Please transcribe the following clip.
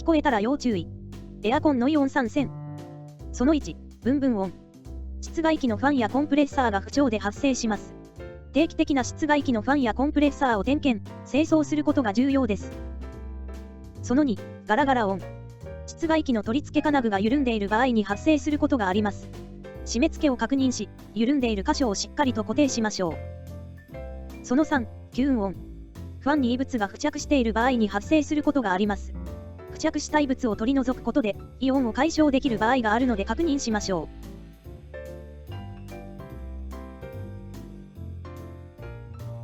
聞こえたら要注意。エアコンノイオン参戦。その1、ブンブン音。室外機のファンやコンプレッサーが不調で発生します。定期的な室外機のファンやコンプレッサーを点検、清掃することが重要です。その2、ガラガラ音。室外機の取り付け金具が緩んでいる場合に発生することがあります。締め付けを確認し、緩んでいる箇所をしっかりと固定しましょう。その3、吸音音。ファンに異物が付着している場合に発生することがあります。付着した異物を取り除くことで、異音を解消できる場合があるので確認しましょう。